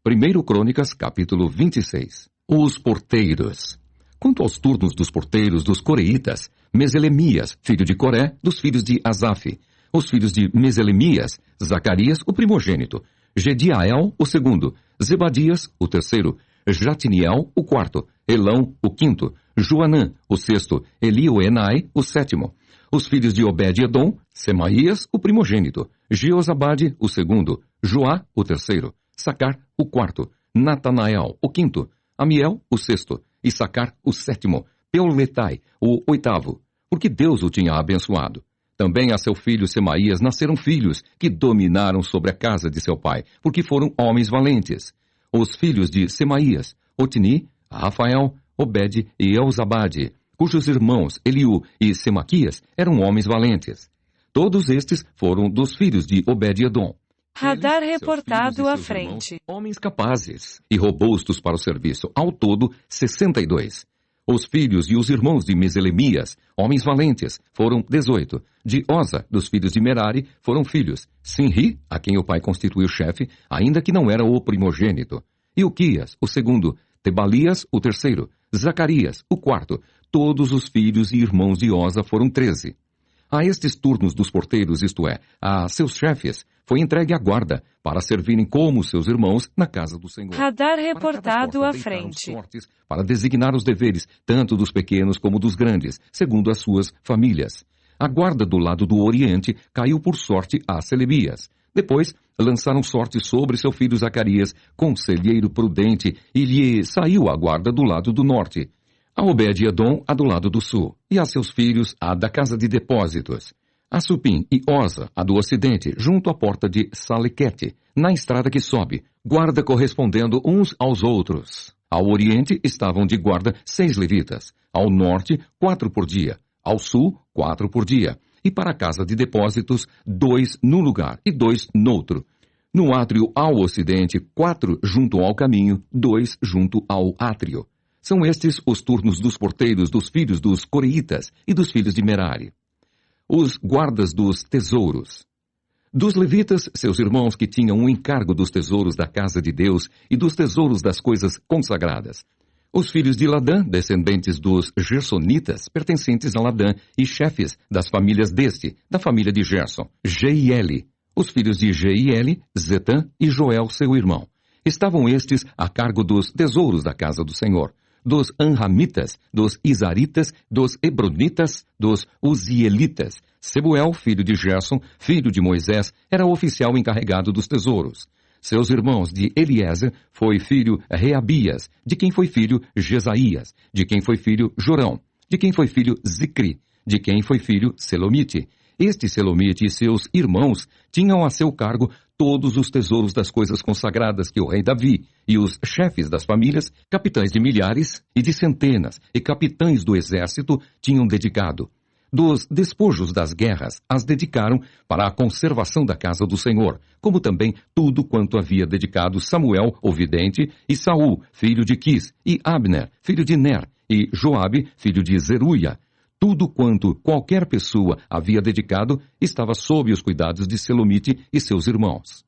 1 Crônicas, capítulo 26. Os porteiros. Quanto aos turnos dos porteiros dos coreitas, Meselemias, filho de Coré, dos filhos de Asaf. Os filhos de Meselemias, Zacarias, o primogênito, Gediael, o segundo, Zebadias, o terceiro, Jatiniel, o quarto, Elão, o quinto, Joanã, o sexto, Elioenai, o sétimo. Os filhos de Obed-edom, Semaías, o primogênito, Jeozabade, o segundo, Joá, o terceiro, Sacar, o quarto, Natanael, o quinto, Amiel, o sexto, Issacar, o sétimo, Peuletai, o oitavo, porque Deus o tinha abençoado. Também a seu filho Semaías nasceram filhos que dominaram sobre a casa de seu pai, porque foram homens valentes. Os filhos de Semaías, Otni, Rafael, Obed e Elzabade, cujos irmãos Eliú e Semaquias eram homens valentes. Todos estes foram dos filhos de Obed-edom. Radar reportado à frente. Irmãos, homens capazes e robustos para o serviço, ao todo 62. Os filhos e os irmãos de Meselemias, homens valentes, foram 18. De Oza, dos filhos de Merari, foram filhos Sinri, a quem o pai constituiu chefe, ainda que não era o primogênito, Ilquias, o segundo, Tebalias, o terceiro, Zacarias, o quarto. Todos os filhos e irmãos de Oza foram 13. A estes turnos dos porteiros, isto é, a seus chefes, foi entregue a guarda, para servirem como seus irmãos na casa do Senhor. Radar reportado à frente. Para designar os deveres, tanto dos pequenos como dos grandes, segundo as suas famílias. A guarda do lado do oriente caiu por sorte a Selebias. Depois, lançaram sorte sobre seu filho Zacarias, conselheiro prudente, e lhe saiu a guarda do lado do norte. A Obed-edom, a do lado do sul, e a seus filhos, a da casa de depósitos. A Supim e Oza, a do ocidente, junto à porta de Salequete, na estrada que sobe, guarda correspondendo uns aos outros. Ao oriente estavam de guarda 6 levitas, ao norte 4 por dia, ao sul 4 por dia, e para a casa de depósitos 2 num lugar e 2 noutro. No átrio ao ocidente 4 junto ao caminho, 2 junto ao átrio. São estes os turnos dos porteiros dos filhos dos coreitas e dos filhos de Merari. Os guardas dos tesouros. Dos levitas, seus irmãos que tinham o encargo dos tesouros da casa de Deus e dos tesouros das coisas consagradas. Os filhos de Ladã, descendentes dos Gersonitas, pertencentes a Ladã, e chefes das famílias deste, da família de Gerson, Jeieli. Os filhos de Jeieli, Zetã e Joel, seu irmão. Estavam estes a cargo dos tesouros da casa do Senhor, dos Anramitas, dos Izaritas, dos Hebronitas, dos Uzielitas. Sebuel, filho de Gerson, filho de Moisés, era o oficial encarregado dos tesouros. Seus irmãos de Eliezer foi filho Reabias, de quem foi filho Jesaías, de quem foi filho Jorão, de quem foi filho Zicri, de quem foi filho Selomite. Este Selomite e seus irmãos tinham a seu cargo todos os tesouros das coisas consagradas que o rei Davi e os chefes das famílias, capitães de milhares e de centenas e capitães do exército tinham dedicado. Dos despojos das guerras as dedicaram para a conservação da casa do Senhor, como também tudo quanto havia dedicado Samuel, o vidente, e Saul, filho de Quis, e Abner, filho de Ner, e Joabe, filho de Zeruia. Tudo quanto qualquer pessoa havia dedicado estava sob os cuidados de Selomite e seus irmãos.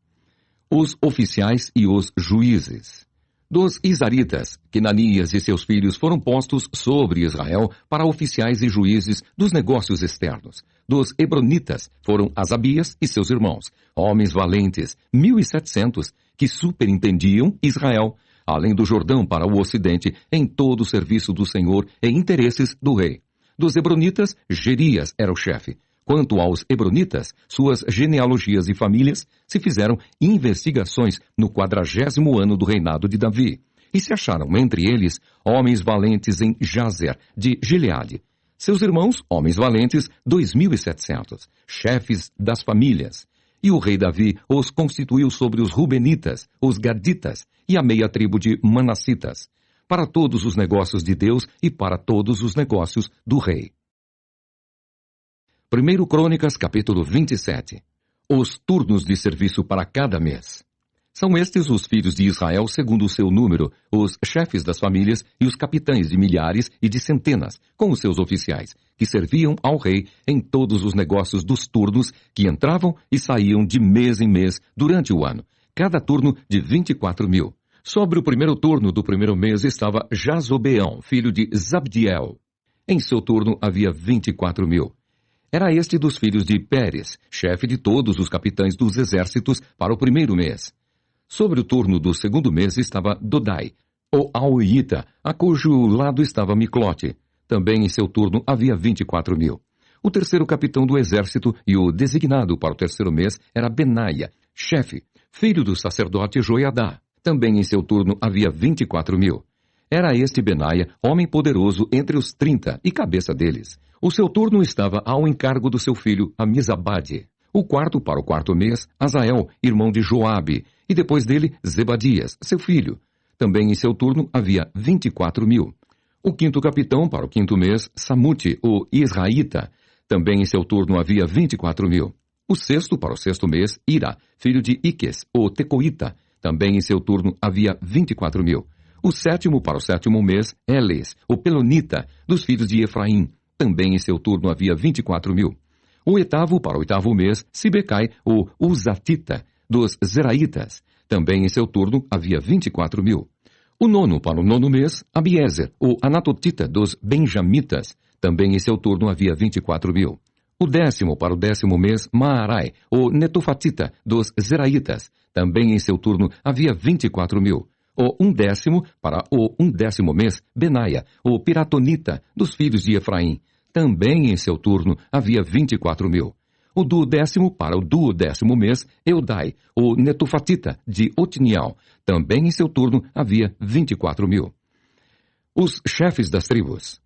Os oficiais e os juízes. Dos Izaritas, Quenanias e seus filhos foram postos sobre Israel para oficiais e juízes dos negócios externos. Dos Hebronitas foram Asabias e seus irmãos, homens valentes, 1.700, que superintendiam Israel, além do Jordão para o ocidente, em todo o serviço do Senhor e interesses do rei. Dos Hebronitas, Gerias era o chefe. Quanto aos Hebronitas, suas genealogias e famílias, se fizeram investigações no 40º ano do reinado de Davi. E se acharam entre eles homens valentes em Jazer, de Gileade. Seus irmãos, homens valentes, 2.700, chefes das famílias. E o rei Davi os constituiu sobre os Rubenitas, os Gaditas e a meia tribo de Manassitas, para todos os negócios de Deus e para todos os negócios do rei. 1 Crônicas, capítulo 27. Os turnos de serviço para cada mês. São estes os filhos de Israel segundo o seu número, os chefes das famílias e os capitães de milhares e de centenas, com os seus oficiais, que serviam ao rei em todos os negócios dos turnos que entravam e saíam de mês em mês durante o ano, cada turno de 24.000. Sobre o primeiro turno do primeiro mês estava Jazobeão, filho de Zabdiel. Em seu turno havia 24.000. Era este dos filhos de Pérez, chefe de todos os capitães dos exércitos para o primeiro mês. Sobre o turno do segundo mês estava Dodai, o Auita, a cujo lado estava Miclote. Também em seu turno havia 24.000. O terceiro capitão do exército e o designado para o terceiro mês era Benaia, chefe, filho do sacerdote Joiadá. Também em seu turno havia 24.000. Era este Benaia, homem poderoso entre os 30 e cabeça deles. O seu turno estava ao encargo do seu filho Amizabade. O quarto para o quarto mês, Azael, irmão de Joabe, e depois dele Zebadias, seu filho. Também em seu turno havia 24.000. O quinto capitão para o quinto mês, Samute, o Israelita. Também em seu turno havia 24.000. O sexto para o sexto mês, Ira, filho de Iques, o Tecoíta. Também em seu turno havia 24.000. O sétimo para o sétimo mês, Eles, o Pelonita, dos filhos de Efraim. Também em seu turno havia 24.000. O oitavo para o oitavo mês, Sibecai, o Uzatita, dos Zeraitas. Também em seu turno havia 24.000. O nono para o nono mês, Abiezer, o Anatotita, dos Benjamitas. Também em seu turno havia 24.000. O décimo para o décimo mês, Maarai, o Netofatita, dos Zeraitas. Também em seu turno havia 24.000. O undécimo para o undécimo mês, Benaia, o Piratonita, dos filhos de Efraim. Também em seu turno havia 24.000. O duodécimo para o duodécimo mês, Eudai, o Netofatita, de Otniel. Também em seu turno havia 24.000. Os chefes das tribos.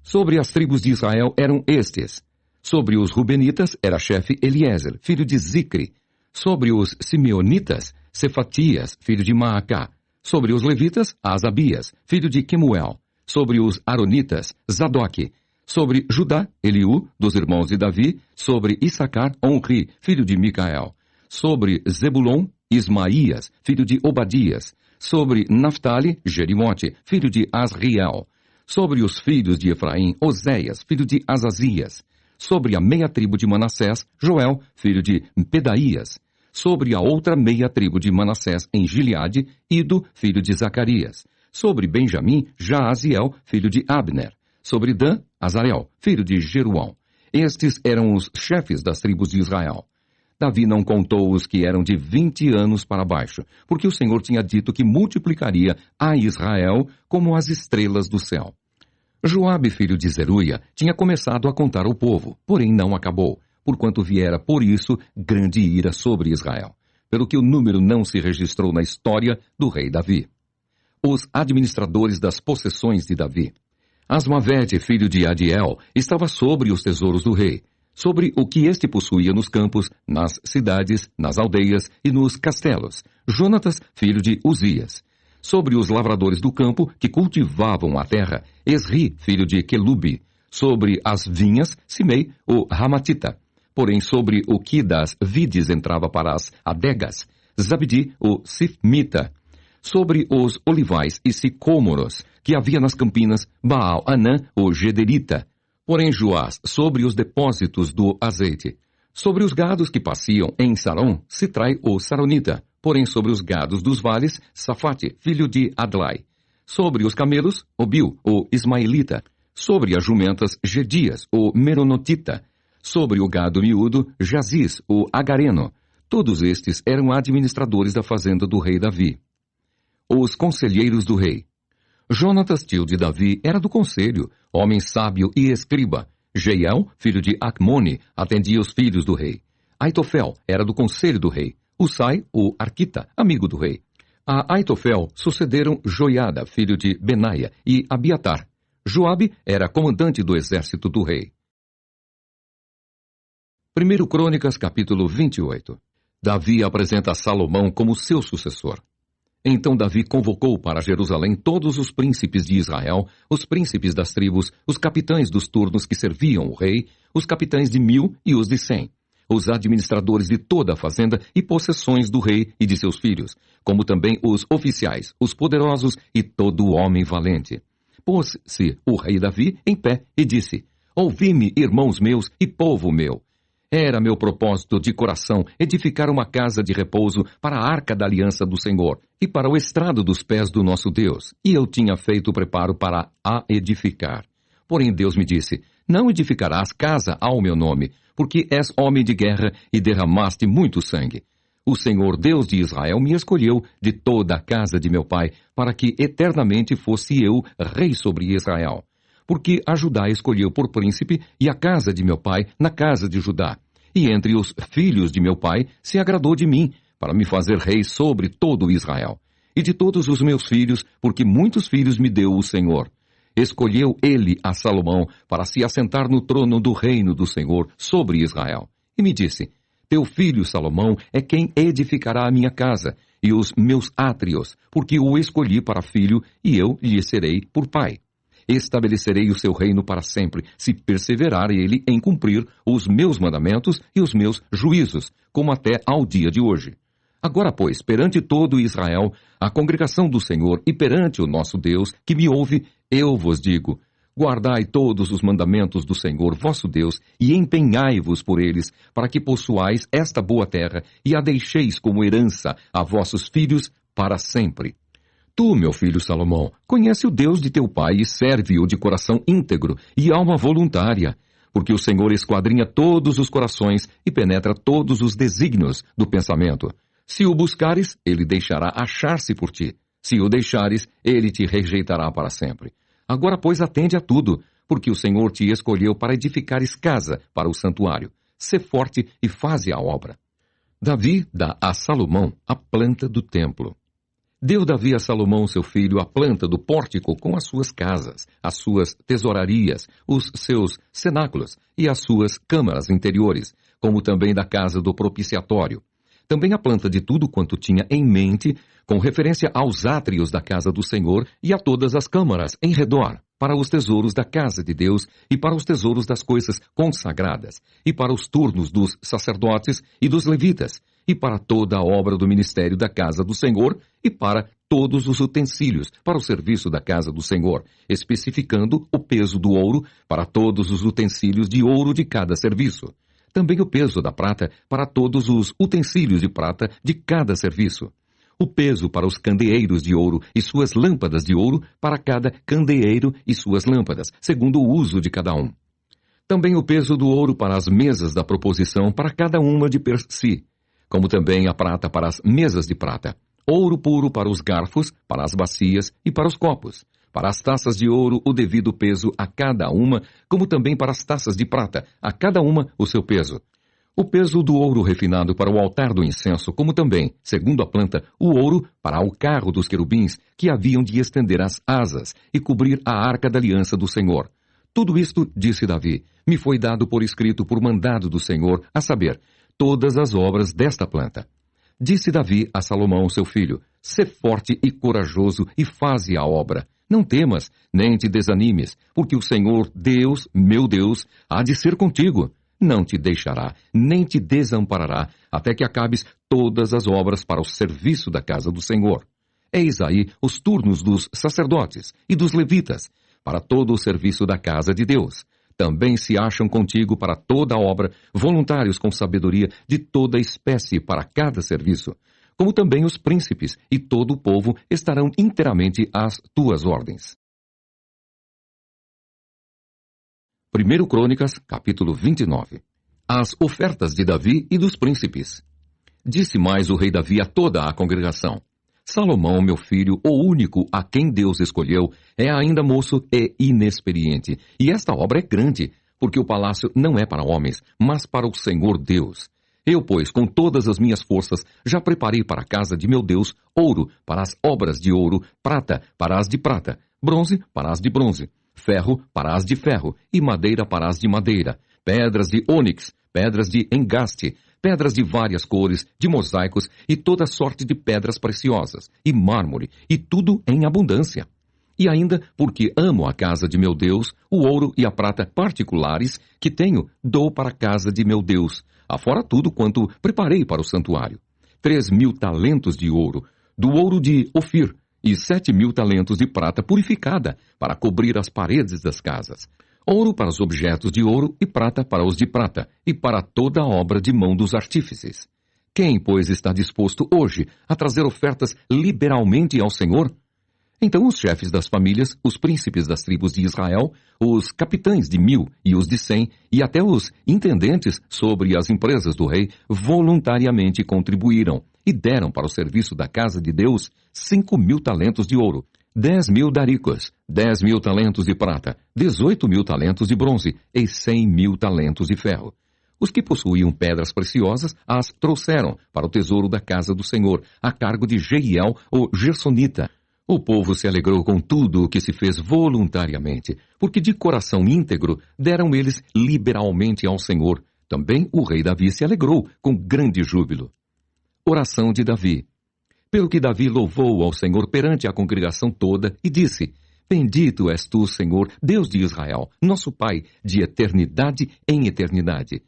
Sobre as tribos de Israel eram estes. Sobre os Rubenitas era chefe Eliezer, filho de Zicre. Sobre os Simeonitas, Cefatias, filho de Maacá. Sobre os levitas, Asabias, filho de Quemuel. Sobre os aronitas, Zadok. Sobre Judá, Eliú, dos irmãos de Davi. Sobre Issacar, Onri, filho de Micael. Sobre Zebulon, Ismaías, filho de Obadias. Sobre Naftali, Jerimote, filho de Asriel. Sobre os filhos de Efraim, Oséias, filho de Azazias. Sobre a meia tribo de Manassés, Joel, filho de Pedaías. Sobre a outra meia tribo de Manassés em Gileade, Ido, filho de Zacarias. Sobre Benjamim, Jaaziel, filho de Abner. Sobre Dan, Azarel, filho de Jeruão. Estes eram os chefes das tribos de Israel. Davi não contou os que eram de 20 anos para baixo, porque o Senhor tinha dito que multiplicaria a Israel como as estrelas do céu. Joabe, filho de Zeruia, tinha começado a contar o povo, porém não acabou, porquanto viera por isso grande ira sobre Israel, pelo que o número não se registrou na história do rei Davi. Os administradores das possessões de Davi. Asmavete, filho de Adiel, estava sobre os tesouros do rei, sobre o que este possuía nos campos, nas cidades, nas aldeias e nos castelos. Jonatas, filho de Uzias. Sobre os lavradores do campo que cultivavam a terra, Esri, filho de Quelube. Sobre as vinhas, Simei, o Ramatita. Porém, sobre o que das vides entrava para as adegas, Zabdi, o Sifmita. Sobre os olivais e sicômoros que havia nas campinas, Baal-Anã, o Gederita. Porém, Joás, sobre os depósitos do azeite. Sobre os gados que pasciam em Saron, Sitrai, o Saronita. Porém, sobre os gados dos vales, Safate, filho de Adlai. Sobre os camelos, Obil, o Ismaelita. Sobre as jumentas, Gedias, o Meronotita. Sobre o gado miúdo, Jaziz, o Agareno. Todos estes eram administradores da fazenda do rei Davi. Os conselheiros do rei. Jonatas, tio de Davi, era do conselho, homem sábio e escriba. Jeiel, filho de Acmone, atendia os filhos do rei. Aitofel era do conselho do rei. Usai, o Arquita, amigo do rei. A Aitofel sucederam Joiada, filho de Benaia, e Abiatar. Joabe era comandante do exército do rei. 1 Crônicas, capítulo 28. Davi apresenta Salomão como seu sucessor. Então Davi convocou para Jerusalém todos os príncipes de Israel, os príncipes das tribos, os capitães dos turnos que serviam o rei, os capitães de 1000 e os de 100, os administradores de toda a fazenda e possessões do rei e de seus filhos, como também os oficiais, os poderosos e todo homem valente. Pôs-se o rei Davi em pé e disse: Ouvi-me, irmãos meus e povo meu. Era meu propósito de coração edificar uma casa de repouso para a arca da aliança do Senhor e para o estrado dos pés do nosso Deus, e eu tinha feito o preparo para a edificar. Porém Deus me disse, não edificarás casa ao meu nome, porque és homem de guerra e derramaste muito sangue. O Senhor Deus de Israel me escolheu de toda a casa de meu pai, para que eternamente fosse eu rei sobre Israel. Porque a Judá escolheu por príncipe e a casa de meu pai na casa de Judá. E entre os filhos de meu pai se agradou de mim, para me fazer rei sobre todo Israel. E de todos os meus filhos, porque muitos filhos me deu o Senhor. Escolheu ele a Salomão para se assentar no trono do reino do Senhor sobre Israel. E me disse, teu filho Salomão é quem edificará a minha casa e os meus átrios, porque o escolhi para filho e eu lhe serei por pai. Estabelecerei o seu reino para sempre, se perseverar ele em cumprir os meus mandamentos e os meus juízos, como até ao dia de hoje. Agora, pois, perante todo Israel, a congregação do Senhor e perante o nosso Deus, que me ouve, eu vos digo, guardai todos os mandamentos do Senhor vosso Deus e empenhai-vos por eles, para que possuais esta boa terra e a deixeis como herança a vossos filhos para sempre. Tu, meu filho Salomão, conhece o Deus de teu pai e serve-o de coração íntegro e alma voluntária, porque o Senhor esquadrinha todos os corações e penetra todos os desígnios do pensamento. Se o buscares, ele deixará achar-se por ti. Se o deixares, ele te rejeitará para sempre. Agora, pois, atende a tudo, porque o Senhor te escolheu para edificares casa para o santuário. Sê forte e faze a obra. Davi dá a Salomão a planta do templo. Deu Davi a Salomão, seu filho, a planta do pórtico com as suas casas, as suas tesourarias, os seus cenáculos e as suas câmaras interiores, como também da casa do propiciatório. Também a planta de tudo quanto tinha em mente, com referência aos átrios da casa do Senhor e a todas as câmaras em redor, para os tesouros da casa de Deus e para os tesouros das coisas consagradas, e para os turnos dos sacerdotes e dos levitas, e para toda a obra do ministério da casa do Senhor, e para todos os utensílios para o serviço da casa do Senhor, especificando o peso do ouro para todos os utensílios de ouro de cada serviço. Também o peso da prata para todos os utensílios de prata de cada serviço. O peso para os candeeiros de ouro e suas lâmpadas de ouro para cada candeeiro e suas lâmpadas, segundo o uso de cada um. Também o peso do ouro para as mesas da proposição para cada uma de per si, como também a prata para as mesas de prata, ouro puro para os garfos, para as bacias e para os copos, para as taças de ouro o devido peso a cada uma, como também para as taças de prata, a cada uma o seu peso. O peso do ouro refinado para o altar do incenso, como também, segundo a planta, o ouro para o carro dos querubins, que haviam de estender as asas e cobrir a arca da aliança do Senhor. Tudo isto, disse Davi, me foi dado por escrito por mandado do Senhor, a saber, todas as obras desta planta. Disse Davi a Salomão, seu filho, sê forte e corajoso e faze a obra. Não temas, nem te desanimes, porque o Senhor, Deus, meu Deus, há de ser contigo. Não te deixará, nem te desamparará, até que acabes todas as obras para o serviço da casa do Senhor. Eis aí os turnos dos sacerdotes e dos levitas, para todo o serviço da casa de Deus. Também se acham contigo para toda a obra, voluntários com sabedoria de toda espécie para cada serviço, como também os príncipes e todo o povo estarão inteiramente às tuas ordens. 1 Crônicas, capítulo 29. As ofertas de Davi e dos príncipes. Disse mais o rei Davi a toda a congregação: Salomão, meu filho, o único a quem Deus escolheu, é ainda moço e inexperiente, e esta obra é grande, porque o palácio não é para homens, mas para o Senhor Deus. Eu, pois, com todas as minhas forças, já preparei para a casa de meu Deus ouro para as obras de ouro, prata para as de prata, bronze para as de bronze, ferro para as de ferro e madeira para as de madeira, pedras de ônix, pedras de engaste, pedras de várias cores, de mosaicos e toda sorte de pedras preciosas, e mármore, e tudo em abundância. E ainda, porque amo a casa de meu Deus, o ouro e a prata particulares que tenho, dou para a casa de meu Deus, afora tudo quanto preparei para o santuário. 3.000 talentos de ouro, do ouro de Ofir, e 7.000 talentos de prata purificada, para cobrir as paredes das casas. ouro para os objetos de ouro e prata para os de prata, e para toda a obra de mão dos artífices. Quem, pois, está disposto hoje a trazer ofertas liberalmente ao Senhor? Então os chefes das famílias, os príncipes das tribos de Israel, os capitães de 1000 e os de 100, e até os intendentes sobre as empresas do rei, voluntariamente contribuíram e deram para o serviço da casa de Deus 5.000 talentos de ouro, 10.000 daricos, 10.000 talentos de prata, 18.000 talentos de bronze e 100.000 talentos de ferro. Os que possuíam pedras preciosas as trouxeram para o tesouro da casa do Senhor, a cargo de Jeiel, o Gersonita. O povo se alegrou com tudo o que se fez voluntariamente, porque de coração íntegro deram eles liberalmente ao Senhor. Também o rei Davi se alegrou com grande júbilo. Oração de Davi. Pelo que Davi louvou ao Senhor perante a congregação toda e disse: Bendito és tu, Senhor, Deus de Israel, nosso Pai, de eternidade em eternidade.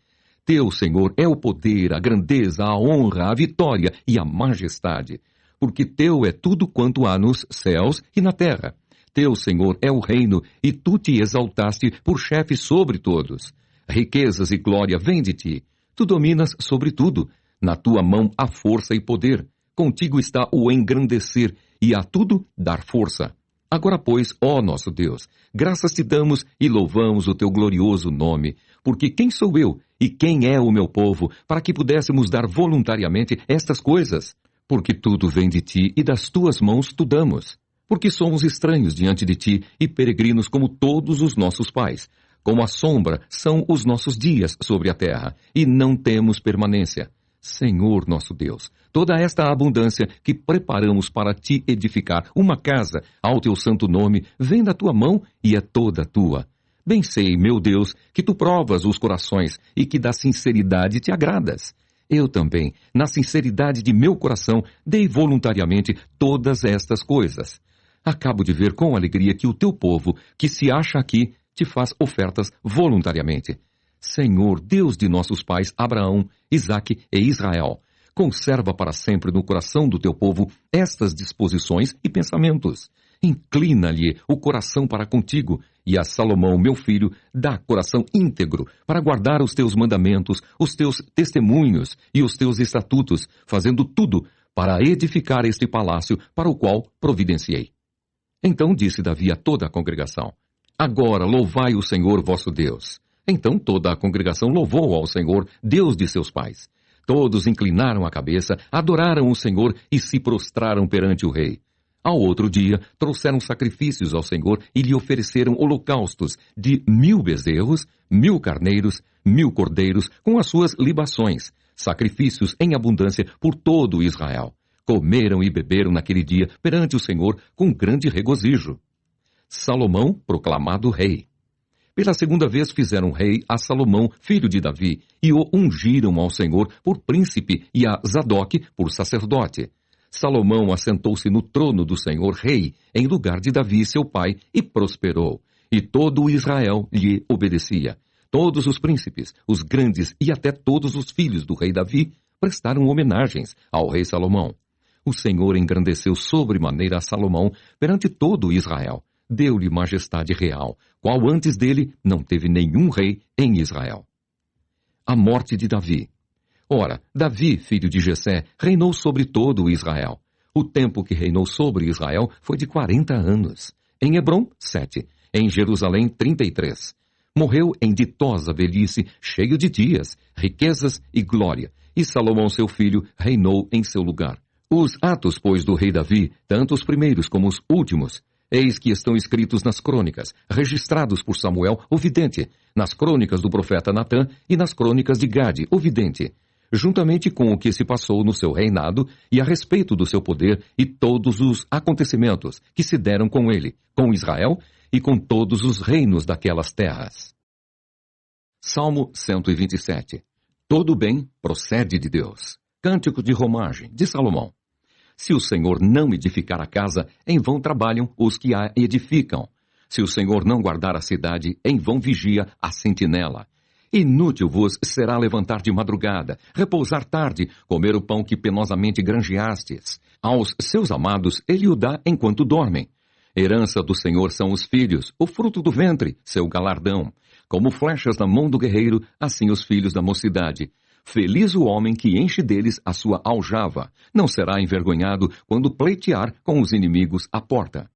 Teu, Senhor, é o poder, a grandeza, a honra, a vitória e a majestade. Porque teu é tudo quanto há nos céus e na terra. Teu, Senhor, é o reino, e tu te exaltaste por chefe sobre todos. Riquezas e glória vêm de ti. Tu dominas sobre tudo. Na tua mão há força e poder. Contigo está o engrandecer, e a tudo dar força. Agora, pois, ó nosso Deus, graças te damos e louvamos o teu glorioso nome, porque quem sou eu e quem é o meu povo, para que pudéssemos dar voluntariamente estas coisas? Porque tudo vem de ti e das tuas mãos tu damos. Porque somos estranhos diante de ti e peregrinos como todos os nossos pais. Como a sombra são os nossos dias sobre a terra, e não temos permanência. Senhor nosso Deus, toda esta abundância que preparamos para te edificar uma casa ao teu santo nome, vem da tua mão e é toda tua. Bem sei, meu Deus, que tu provas os corações e que da sinceridade te agradas. Eu também, na sinceridade de meu coração, dei voluntariamente todas estas coisas. Acabo de ver com alegria que o teu povo, que se acha aqui, te faz ofertas voluntariamente. Senhor, Deus de nossos pais Abraão, Isaque e Israel, conserva para sempre no coração do teu povo estas disposições e pensamentos. Inclina-lhe o coração para contigo, e a Salomão, meu filho, dá coração íntegro para guardar os teus mandamentos, os teus testemunhos e os teus estatutos, fazendo tudo para edificar este palácio para o qual providenciei. Então disse Davi a toda a congregação: Agora louvai o Senhor vosso Deus. Então toda a congregação louvou ao Senhor, Deus de seus pais. Todos inclinaram a cabeça, adoraram o Senhor e se prostraram perante o rei. Ao outro dia, trouxeram sacrifícios ao Senhor e lhe ofereceram holocaustos de 1000 bezerros, 1000 carneiros, 1000 cordeiros, com as suas libações, sacrifícios em abundância por todo Israel. Comeram e beberam naquele dia perante o Senhor com grande regozijo. Salomão, proclamado rei. Pela segunda vez fizeram rei a Salomão, filho de Davi, e o ungiram ao Senhor por príncipe e a Zadoque por sacerdote. Salomão assentou-se no trono do Senhor rei, em lugar de Davi, seu pai, e prosperou. E todo o Israel lhe obedecia. Todos os príncipes, os grandes e até todos os filhos do rei Davi prestaram homenagens ao rei Salomão. O Senhor engrandeceu sobremaneira a Salomão perante todo o Israel. Deu-lhe majestade real, qual antes dele não teve nenhum rei em Israel. A morte de Davi. Ora, Davi, filho de Jessé, reinou sobre todo o Israel. O tempo que reinou sobre Israel foi de 40 anos. Em Hebrom, 7. Em Jerusalém, 33. Morreu em ditosa velhice, cheio de dias, riquezas e glória. E Salomão, seu filho, reinou em seu lugar. Os atos, pois, do rei Davi, tanto os primeiros como os últimos, eis que estão escritos nas crônicas, registrados por Samuel, o vidente, nas crônicas do profeta Natã e nas crônicas de Gade, o vidente, juntamente com o que se passou no seu reinado e a respeito do seu poder e todos os acontecimentos que se deram com ele, com Israel e com todos os reinos daquelas terras. Salmo 127. Todo bem procede de Deus. Cântico de romagem, de Salomão. Se o Senhor não edificar a casa, em vão trabalham os que a edificam. Se o Senhor não guardar a cidade, em vão vigia a sentinela. Inútil vos será levantar de madrugada, repousar tarde, comer o pão que penosamente granjeastes. Aos seus amados ele o dá enquanto dormem. Herança do Senhor são os filhos, o fruto do ventre, seu galardão. Como flechas na mão do guerreiro, assim os filhos da mocidade. Feliz o homem que enche deles a sua aljava. Não será envergonhado quando pleitear com os inimigos à porta.